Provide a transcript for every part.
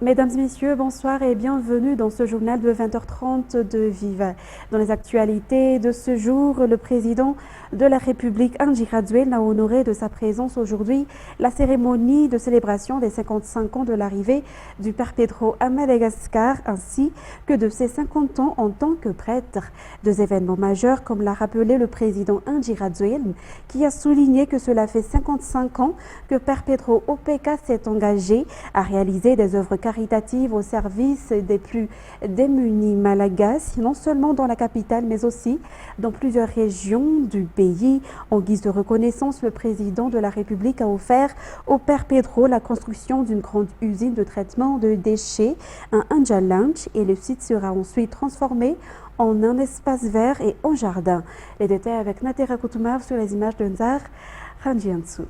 Mesdames et messieurs, bonsoir et bienvenue dans ce journal de 20h30 de Viva. Dans les actualités de ce jour, le président de la République, Andry Rajoelina, a honoré de sa présence aujourd'hui la cérémonie de célébration des 55 ans de l'arrivée du Père Pedro à Madagascar, ainsi que de ses 50 ans en tant que prêtre. Deux événements majeurs, comme l'a rappelé le président Andry Rajoelina, qui a souligné que cela fait 55 ans que Père Pedro OPK s'est engagé à réaliser des œuvres caritatives au service des plus démunis malagasy, non seulement dans la capitale mais aussi dans plusieurs régions du pays. En guise de reconnaissance, le président de la République a offert au Père Pedro la construction d'une grande usine de traitement de déchets, un Anjalanch, et le site sera ensuite transformé en un espace vert et en jardin. Les détails avec Natera Koutoumar sur les images de Nzar Ranjiansu.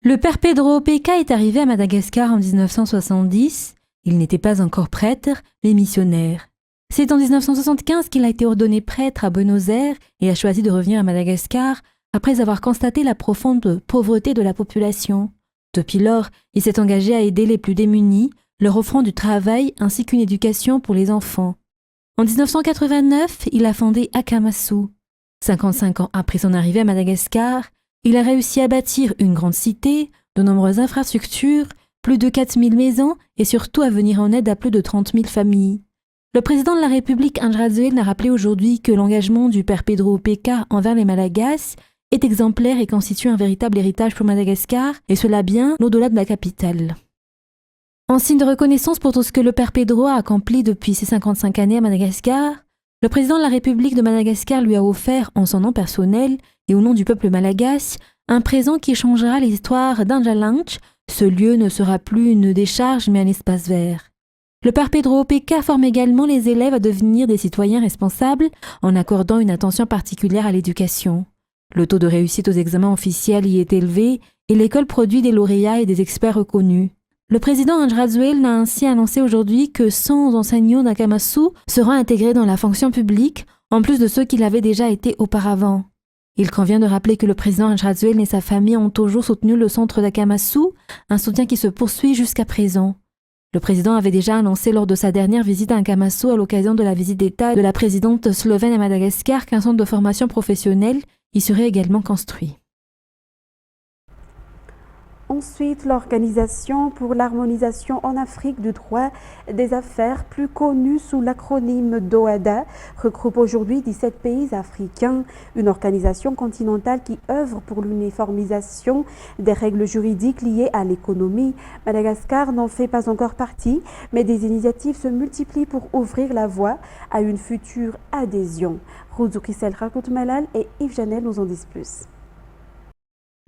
Le Père Pedro OPK est arrivé à Madagascar en 1970. Il n'était pas encore prêtre, mais missionnaire. C'est en 1975 qu'il a été ordonné prêtre à Buenos Aires et a choisi de revenir à Madagascar après avoir constaté la profonde pauvreté de la population. Depuis lors, il s'est engagé à aider les plus démunis, leur offrant du travail ainsi qu'une éducation pour les enfants. En 1989, il a fondé Akamasu. 55 ans après son arrivée à Madagascar, il a réussi à bâtir une grande cité, de nombreuses infrastructures, plus de 4000 maisons et surtout à venir en aide à plus de 30 000 familles. Le président de la République, Andry Rajoelina, a rappelé aujourd'hui que l'engagement du Père Pedro OPK envers les Malagasy est exemplaire et constitue un véritable héritage pour Madagascar, et cela bien au-delà de la capitale. En signe de reconnaissance pour tout ce que le Père Pedro a accompli depuis ses 55 années à Madagascar, le président de la République de Madagascar lui a offert, en son nom personnel et au nom du peuple malagasy, un présent qui changera l'histoire d'Anjalanch. Ce lieu ne sera plus une décharge mais un espace vert. Le Père Pedro OPK forme également les élèves à devenir des citoyens responsables en accordant une attention particulière à l'éducation. Le taux de réussite aux examens officiels y est élevé et l'école produit des lauréats et des experts reconnus. Le président Andry Rajoelina a ainsi annoncé aujourd'hui que 100 enseignants d'Akamasu seront intégrés dans la fonction publique, en plus de ceux qui l'avaient déjà été auparavant. Il convient de rappeler que le président Andry Rajoelina et sa famille ont toujours soutenu le centre d'Akamasu, un soutien qui se poursuit jusqu'à présent. Le président avait déjà annoncé lors de sa dernière visite à Akamasu à l'occasion de la visite d'État de la présidente slovène à Madagascar qu'un centre de formation professionnelle y serait également construit. Ensuite, l'Organisation pour l'harmonisation en Afrique du droit des affaires, plus connue sous l'acronyme d'OHADA, regroupe aujourd'hui 17 pays africains, une organisation continentale qui œuvre pour l'uniformisation des règles juridiques liées à l'économie. Madagascar n'en fait pas encore partie, mais des initiatives se multiplient pour ouvrir la voie à une future adhésion. Rouzouki Selra-Koutmalal et Yves Janel nous en disent plus.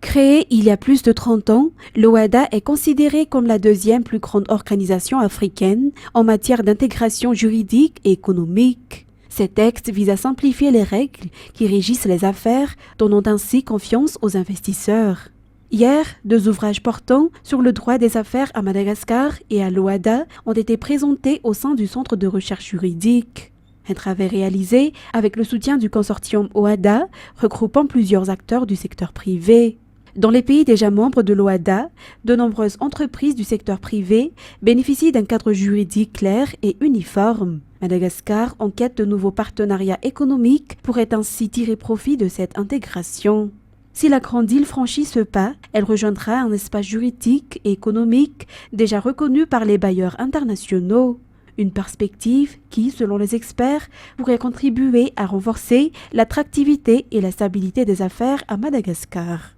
Créée il y a plus de 30 ans, l'OHADA est considérée comme la deuxième plus grande organisation africaine en matière d'intégration juridique et économique. Ces textes visent à simplifier les règles qui régissent les affaires, donnant ainsi confiance aux investisseurs. Hier, 2 ouvrages portant sur le droit des affaires à Madagascar et à l'OHADA ont été présentés au sein du Centre de recherche juridique. Un travail réalisé avec le soutien du consortium OHADA, regroupant plusieurs acteurs du secteur privé. Dans les pays déjà membres de l'OHADA, de nombreuses entreprises du secteur privé bénéficient d'un cadre juridique clair et uniforme. Madagascar, en quête de nouveaux partenariats économiques, pourrait ainsi tirer profit de cette intégration. Si la grande île franchit ce pas, elle rejoindra un espace juridique et économique déjà reconnu par les bailleurs internationaux. Une perspective qui, selon les experts, pourrait contribuer à renforcer l'attractivité et la stabilité des affaires à Madagascar.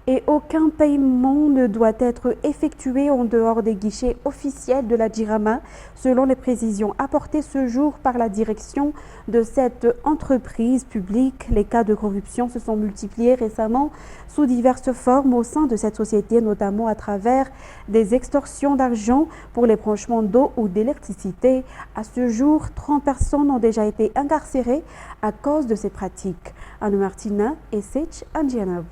Et aucun paiement ne doit être effectué en dehors des guichets officiels de la DIRAMA, selon les précisions apportées ce jour par la direction de cette entreprise publique. Les cas de corruption se sont multipliés récemment sous diverses formes au sein de cette société, notamment à travers des extorsions d'argent pour les branchements d'eau ou d'électricité. À ce jour, 30 personnes ont déjà été incarcérées à cause de ces pratiques. Anne Martina et Sech Andjanab.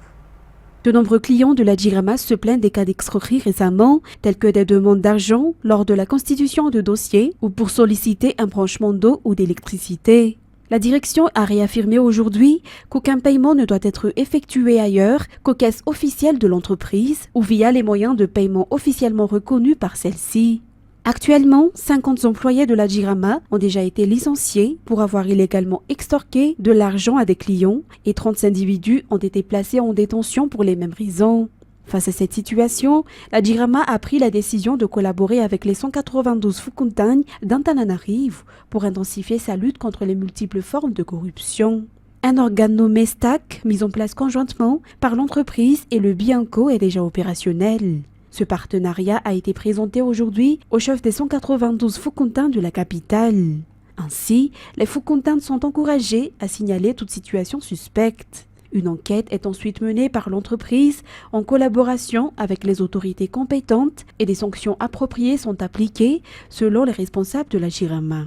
De nombreux clients de la DIRAMA se plaignent des cas d'escroquerie récemment, tels que des demandes d'argent lors de la constitution de dossiers ou pour solliciter un branchement d'eau ou d'électricité. La direction a réaffirmé aujourd'hui qu'aucun paiement ne doit être effectué ailleurs qu'aux caisses officielles de l'entreprise ou via les moyens de paiement officiellement reconnus par celle-ci. Actuellement, 50 employés de la Jirama ont déjà été licenciés pour avoir illégalement extorqué de l'argent à des clients et 30 individus ont été placés en détention pour les mêmes raisons. Face à cette situation, la Jirama a pris la décision de collaborer avec les 192 Fukuntagnes d'Antananarivo pour intensifier sa lutte contre les multiples formes de corruption. Un organe nommé STAC, mis en place conjointement par l'entreprise et le Bianco, est déjà opérationnel. Ce partenariat a été présenté aujourd'hui au chef des 192 Fukuntagnes de la capitale. Ainsi, les Fukuntagnes sont encouragés à signaler toute situation suspecte. Une enquête est ensuite menée par l'entreprise en collaboration avec les autorités compétentes et des sanctions appropriées sont appliquées selon les responsables de la Jirama.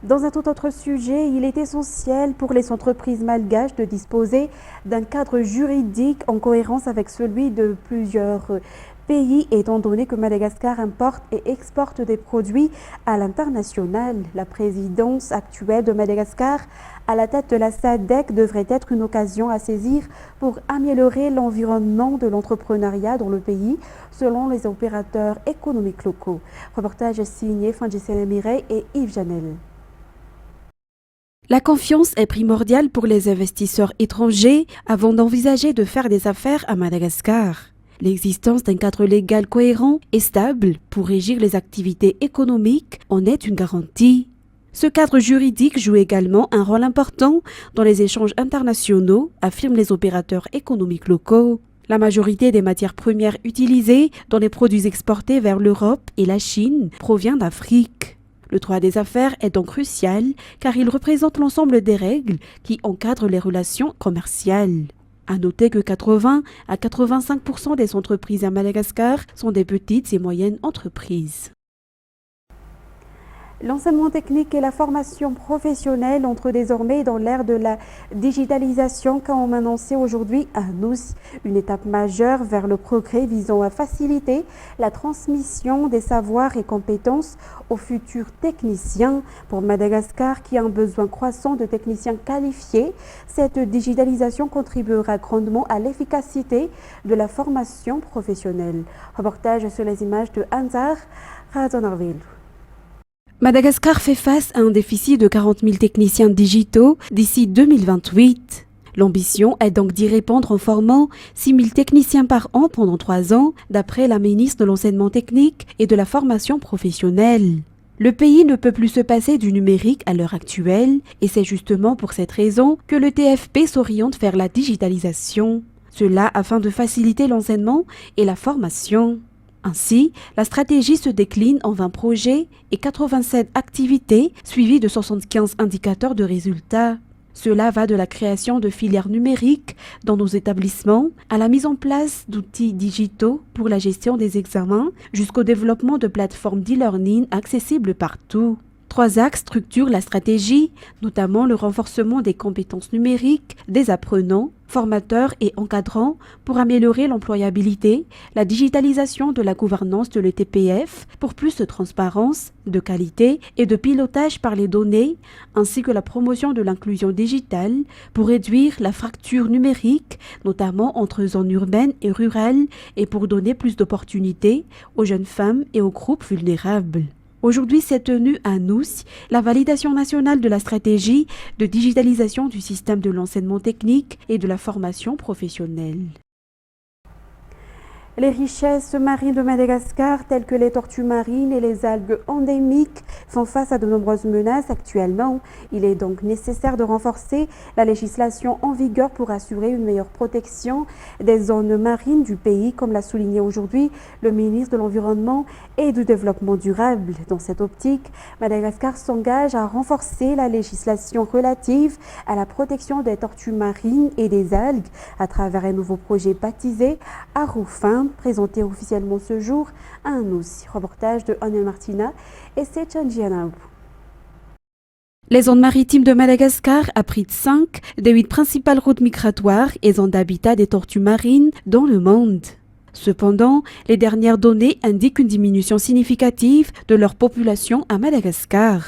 Dans un tout autre sujet, il est essentiel pour les entreprises malgaches de disposer d'un cadre juridique en cohérence avec celui de plusieurs pays, étant donné que Madagascar importe et exporte des produits à l'international. La présidence actuelle de Madagascar à la tête de la SADC devrait être une occasion à saisir pour améliorer l'environnement de l'entrepreneuriat dans le pays, selon les opérateurs économiques locaux. Reportage signé Fangisela Mireille et Yves Janel. La confiance est primordiale pour les investisseurs étrangers avant d'envisager de faire des affaires à Madagascar. L'existence d'un cadre légal cohérent et stable pour régir les activités économiques en est une garantie. Ce cadre juridique joue également un rôle important dans les échanges internationaux, affirment les opérateurs économiques locaux. La majorité des matières premières utilisées dans les produits exportés vers l'Europe et la Chine provient d'Afrique. Le droit des affaires est donc crucial car il représente l'ensemble des règles qui encadrent les relations commerciales. À noter que 80 à 85% des entreprises à Madagascar sont des petites et moyennes entreprises. L'enseignement technique et la formation professionnelle entrent désormais dans l'ère de la digitalisation, comme on annoncé aujourd'hui à nous, une étape majeure vers le progrès visant à faciliter la transmission des savoirs et compétences aux futurs techniciens. Pour Madagascar, qui a un besoin croissant de techniciens qualifiés, cette digitalisation contribuera grandement à l'efficacité de la formation professionnelle. Reportage sur les images de Anzar Razonorville. Madagascar fait face à un déficit de 40 000 techniciens digitaux d'ici 2028. L'ambition est donc d'y répondre en formant 6 000 techniciens par an pendant 3 ans, d'après la ministre de l'Enseignement technique et de la formation professionnelle. Le pays ne peut plus se passer du numérique à l'heure actuelle, et c'est justement pour cette raison que le TFP s'oriente vers la digitalisation. Cela afin de faciliter l'enseignement et la formation. Ainsi, la stratégie se décline en 20 projets et 87 activités suivies de 75 indicateurs de résultats. Cela va de la création de filières numériques dans nos établissements à la mise en place d'outils digitaux pour la gestion des examens jusqu'au développement de plateformes d'e-learning accessibles partout. 3 axes structurent la stratégie, notamment le renforcement des compétences numériques des apprenants, formateurs et encadrants pour améliorer l'employabilité, la digitalisation de la gouvernance de l'ETPF pour plus de transparence, de qualité et de pilotage par les données, ainsi que la promotion de l'inclusion digitale pour réduire la fracture numérique, notamment entre zones urbaines et rurales, et pour donner plus d'opportunités aux jeunes femmes et aux groupes vulnérables. Aujourd'hui s'est tenue à Nous la validation nationale de la stratégie de digitalisation du système de l'enseignement technique et de la formation professionnelle. Les richesses marines de Madagascar, telles que les tortues marines et les algues endémiques, font face à de nombreuses menaces actuellement. Il est donc nécessaire de renforcer la législation en vigueur pour assurer une meilleure protection des zones marines du pays, comme l'a souligné aujourd'hui le ministre de l'Environnement et du Développement durable. Dans cette optique, Madagascar s'engage à renforcer la législation relative à la protection des tortues marines et des algues à travers un nouveau projet baptisé Arufin, présenté officiellement ce jour à un aussi. Reportage de Anne Martina et Sechan Gianabou. Les zones maritimes de Madagascar abritent 5 des 8 principales routes migratoires et zones d'habitat des tortues marines dans le monde. Cependant, les dernières données indiquent une diminution significative de leur population à Madagascar.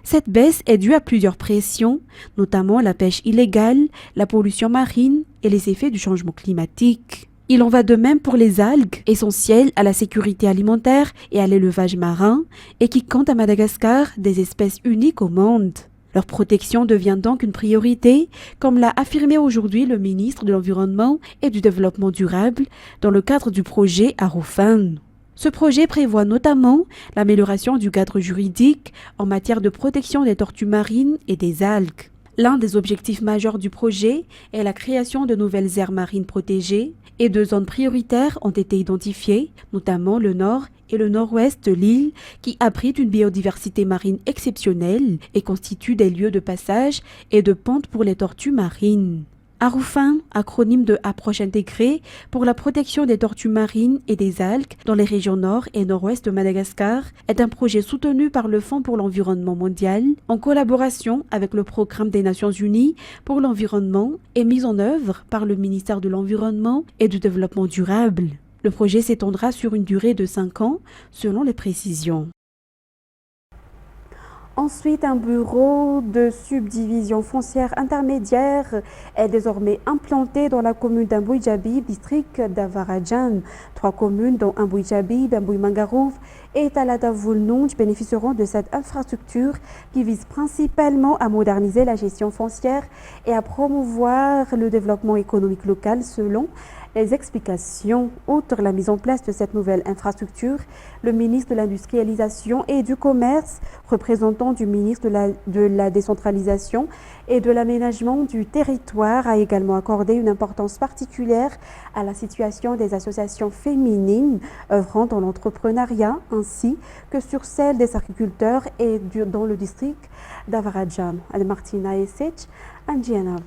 Cette baisse est due à plusieurs pressions, notamment la pêche illégale, la pollution marine et les effets du changement climatique. Il en va de même pour les algues, essentielles à la sécurité alimentaire et à l'élevage marin, et qui comptent à Madagascar des espèces uniques au monde. Leur protection devient donc une priorité, comme l'a affirmé aujourd'hui le ministre de l'Environnement et du Développement durable dans le cadre du projet Arufan. Ce projet prévoit notamment l'amélioration du cadre juridique en matière de protection des tortues marines et des algues. L'un des objectifs majeurs du projet est la création de nouvelles aires marines protégées et 2 zones prioritaires ont été identifiées, notamment le nord et le nord-ouest de l'île qui abritent une biodiversité marine exceptionnelle et constituent des lieux de passage et de ponte pour les tortues marines. Arufan, acronyme de Approche intégrée pour la protection des tortues marines et des algues dans les régions nord et nord-ouest de Madagascar, est un projet soutenu par le Fonds pour l'environnement mondial en collaboration avec le Programme des Nations Unies pour l'environnement et mis en œuvre par le ministère de l'Environnement et du Développement durable. Le projet s'étendra sur une durée de 5 ans selon les précisions. Ensuite, un bureau de subdivision foncière intermédiaire est désormais implanté dans la commune d'Ambouy-Jabib, district d'Avaradjan. 3 communes, dont Ambouy-Jabib, Ambouy-Mangarouf et Talata-Voulnouch, bénéficieront de cette infrastructure qui vise principalement à moderniser la gestion foncière et à promouvoir le développement économique local selon les explications. Outre la mise en place de cette nouvelle infrastructure, le ministre de l'Industrialisation et du Commerce, représentant du ministre de la Décentralisation et de l'Aménagement du Territoire, a également accordé une importance particulière à la situation des associations féminines œuvrant dans l'entrepreneuriat, ainsi que sur celle des agriculteurs et dans le district d'Avaradjan. Martina Esic, Angianab.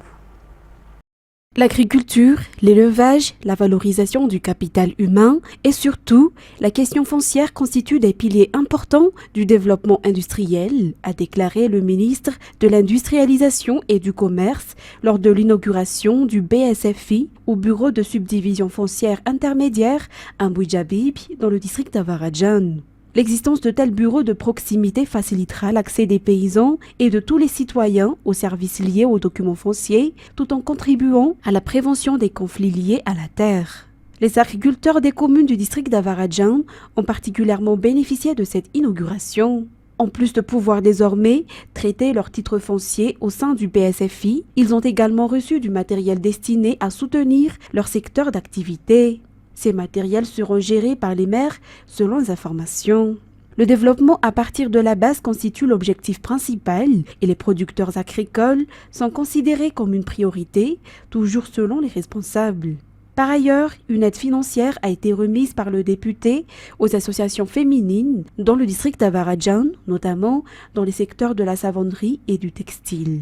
L'agriculture, l'élevage, la valorisation du capital humain et surtout la question foncière constituent des piliers importants du développement industriel, a déclaré le ministre de l'Industrialisation et du Commerce lors de l'inauguration du BSFI au bureau de subdivision foncière intermédiaire à Ambouy-Jabib dans le district d'Avaradjan. L'existence de tels bureaux de proximité facilitera l'accès des paysans et de tous les citoyens aux services liés aux documents fonciers, tout en contribuant à la prévention des conflits liés à la terre. Les agriculteurs des communes du district d'Avaradjan ont particulièrement bénéficié de cette inauguration. En plus de pouvoir désormais traiter leurs titres fonciers au sein du BSFI, ils ont également reçu du matériel destiné à soutenir leur secteur d'activité. Ces matériels seront gérés par les maires selon les informations. Le développement à partir de la base constitue l'objectif principal et les producteurs agricoles sont considérés comme une priorité, toujours selon les responsables. Par ailleurs, une aide financière a été remise par le député aux associations féminines dans le district d'Avaradjan, notamment dans les secteurs de la savonnerie et du textile.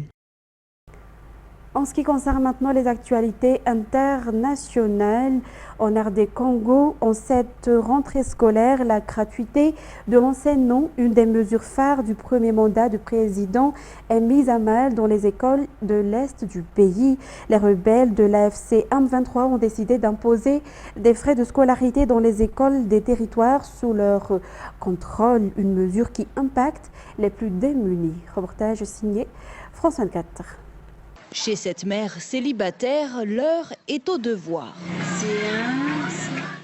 En ce qui concerne maintenant les actualités internationales, en RD Congo, en cette rentrée scolaire, la gratuité de l'enseignement, une des mesures phares du premier mandat du président, est mise à mal dans les écoles de l'Est du pays. Les rebelles de l'AFC M23 ont décidé d'imposer des frais de scolarité dans les écoles des territoires sous leur contrôle, une mesure qui impacte les plus démunis. Reportage signé France 24. Chez cette mère célibataire, l'heure est au devoir.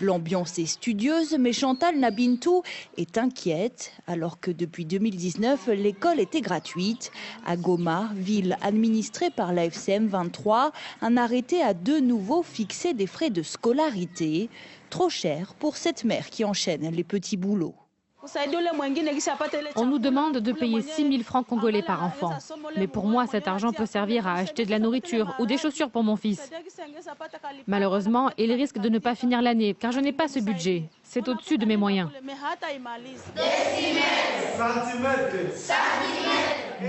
L'ambiance est studieuse, mais Chantal Nabintou est inquiète, alors que depuis 2019, l'école était gratuite. À Goma, ville administrée par la FCM 23, un arrêté a de nouveau fixé des frais de scolarité, trop chers pour cette mère qui enchaîne les petits boulots. On nous demande de payer 6 000 francs congolais par enfant. Mais pour moi, cet argent peut servir à acheter de la nourriture ou des chaussures pour mon fils. Malheureusement, il risque de ne pas finir l'année car je n'ai pas ce budget. C'est au-dessus de mes moyens.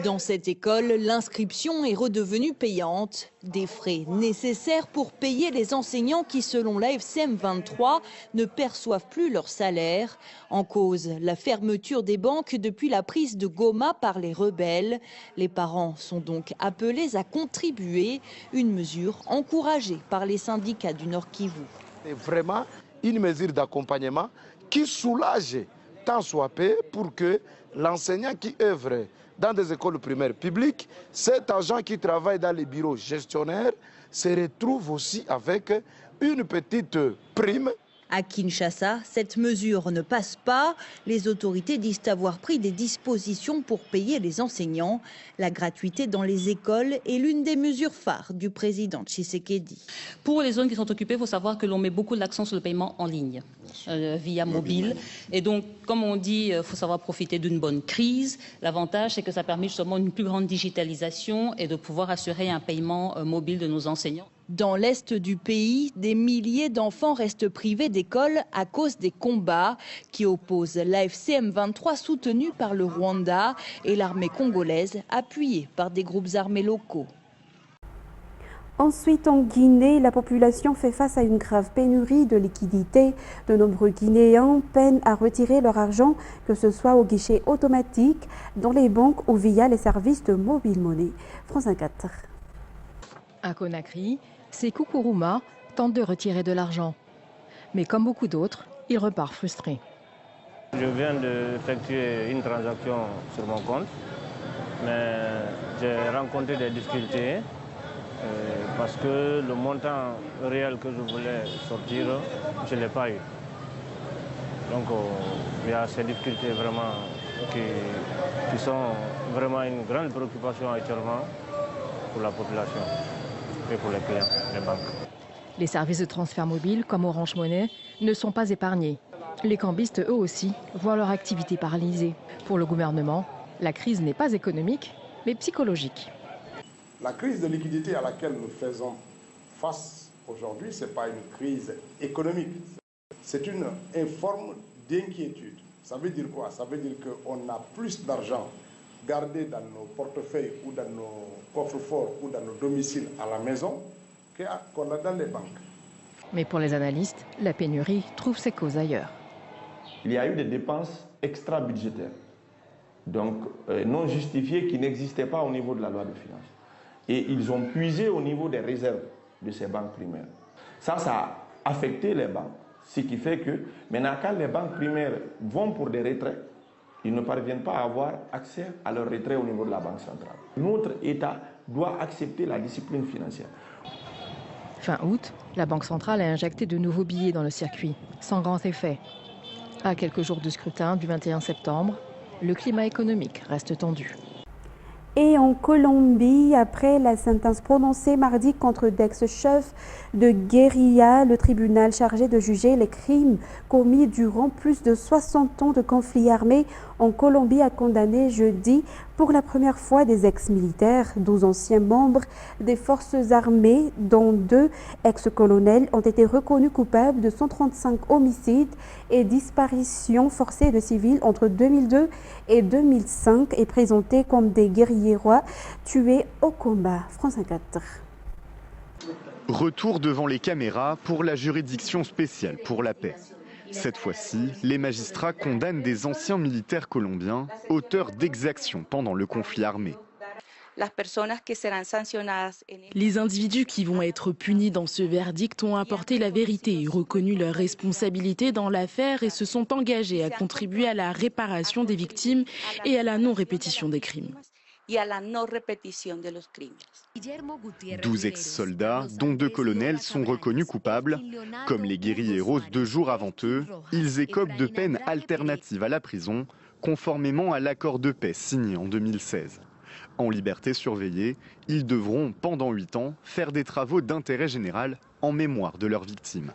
Dans cette école, l'inscription est redevenue payante. Des frais nécessaires pour payer les enseignants qui, selon la FCM 23, ne perçoivent plus leur salaire. En cause, la fermeture des banques depuis la prise de Goma par les rebelles. Les parents sont donc appelés à contribuer, une mesure encouragée par les syndicats du Nord Kivu. C'est vraiment une mesure d'accompagnement qui soulage tant soit peu pour que l'enseignant qui œuvre dans des écoles primaires publiques, cet agent qui travaille dans les bureaux gestionnaires, se retrouve aussi avec une petite prime. À Kinshasa, cette mesure ne passe pas. Les autorités disent avoir pris des dispositions pour payer les enseignants. La gratuité dans les écoles est l'une des mesures phares du président Tshisekedi. Pour les zones qui sont occupées, il faut savoir que l'on met beaucoup l'accent sur le paiement en ligne, via mobile. Et donc, comme on dit, il faut savoir profiter d'une bonne crise. L'avantage, c'est que ça permet justement une plus grande digitalisation et de pouvoir assurer un paiement mobile de nos enseignants. Dans l'est du pays, des milliers d'enfants restent privés d'école à cause des combats qui opposent l'AFC M23 soutenu par le Rwanda et l'armée congolaise appuyée par des groupes armés locaux. Ensuite, en Guinée, la population fait face à une grave pénurie de liquidités. De nombreux Guinéens peinent à retirer leur argent, que ce soit au guichet automatique, dans les banques ou via les services de mobile money. France 24. À Conakry, Sékou Kourouma tente de retirer de l'argent. Mais comme beaucoup d'autres, il repart frustré. Je viens d'effectuer une transaction sur mon compte, mais j'ai rencontré des difficultés parce que le montant réel que je voulais sortir, je ne l'ai pas eu. Donc il y a ces difficultés vraiment qui sont vraiment une grande préoccupation actuellement pour la population et pour les clients, les banques. Les services de transfert mobile, comme Orange Money, ne sont pas épargnés. Les cambistes, eux aussi, voient leur activité paralysée. Pour le gouvernement, la crise n'est pas économique, mais psychologique. La crise de liquidité à laquelle nous faisons face aujourd'hui, ce n'est pas une crise économique. C'est une forme d'inquiétude. Ça veut dire quoi? Ça veut dire qu'on a plus d'argent gardé dans nos portefeuilles ou dans nos coffres-forts ou dans nos domiciles à la maison qu'on a dans les banques. Mais pour les analystes, la pénurie trouve ses causes ailleurs. Il y a eu des dépenses extra-budgétaires, donc non justifiées, qui n'existaient pas au niveau de la loi de finances. Et ils ont puisé au niveau des réserves de ces banques primaires. Ça a affecté les banques. Ce qui fait que maintenant, quand les banques primaires vont pour des retraits, ils ne parviennent pas à avoir accès à leur retrait au niveau de la Banque centrale. Notre État doit accepter la discipline financière. Fin août, la Banque centrale a injecté de nouveaux billets dans le circuit, sans grand effet. À quelques jours du scrutin du 21 septembre, le climat économique reste tendu. Et en Colombie, après la sentence prononcée mardi contre d'ex-chefs de guérilla, le tribunal chargé de juger les crimes commis durant plus de 60 ans de conflit armé en Colombie a condamné jeudi pour la première fois des ex-militaires. 12 anciens membres des forces armées, dont 2 ex-colonels, ont été reconnus coupables de 135 homicides et disparitions forcées de civils entre 2002 et 2005 et présentés comme des guerrieros tués au combat. France 24. Retour devant les caméras pour la juridiction spéciale pour la paix. Cette fois-ci, les magistrats condamnent des anciens militaires colombiens, auteurs d'exactions pendant le conflit armé. Les individus qui vont être punis dans ce verdict ont apporté la vérité, reconnu leur responsabilité dans l'affaire et se sont engagés à contribuer à la réparation des victimes et à la non-répétition des crimes. 12 ex-soldats, dont 2 colonels, sont reconnus coupables. Comme les guérilleros 2 jours avant eux, ils écopent de peines alternatives à la prison, conformément à l'accord de paix signé en 2016. En liberté surveillée, ils devront, pendant 8 ans, faire des travaux d'intérêt général en mémoire de leurs victimes.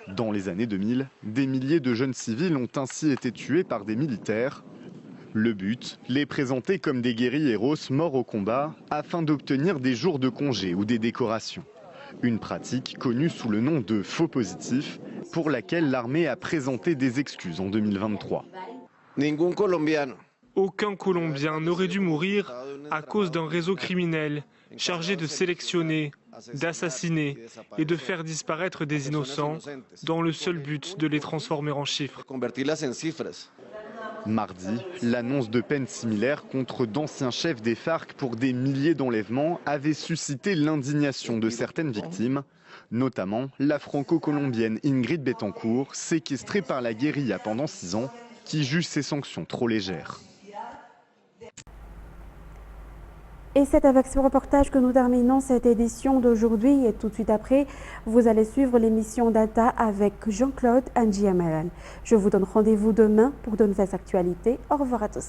Dans les années 2000, des milliers de jeunes civils ont ainsi été tués par des militaires. Le but, les présenter comme des guérilleros morts au combat afin d'obtenir des jours de congé ou des décorations. Une pratique connue sous le nom de faux positifs pour laquelle l'armée a présenté des excuses en 2023. Aucun Colombien n'aurait dû mourir à cause d'un réseau criminel chargé de sélectionner, d'assassiner et de faire disparaître des innocents dans le seul but de les transformer en chiffres. Mardi, l'annonce de peines similaires contre d'anciens chefs des FARC pour des milliers d'enlèvements avait suscité l'indignation de certaines victimes, notamment la franco-colombienne Ingrid Betancourt, séquestrée par la guérilla pendant 6 ans qui juge ces sanctions trop légères. Et c'est avec ce reportage que nous terminons cette édition d'aujourd'hui. Et tout de suite après, vous allez suivre l'émission Data avec Jean-Claude Ndjiamel. Je vous donne rendez-vous demain pour de nouvelles actualités. Au revoir à tous.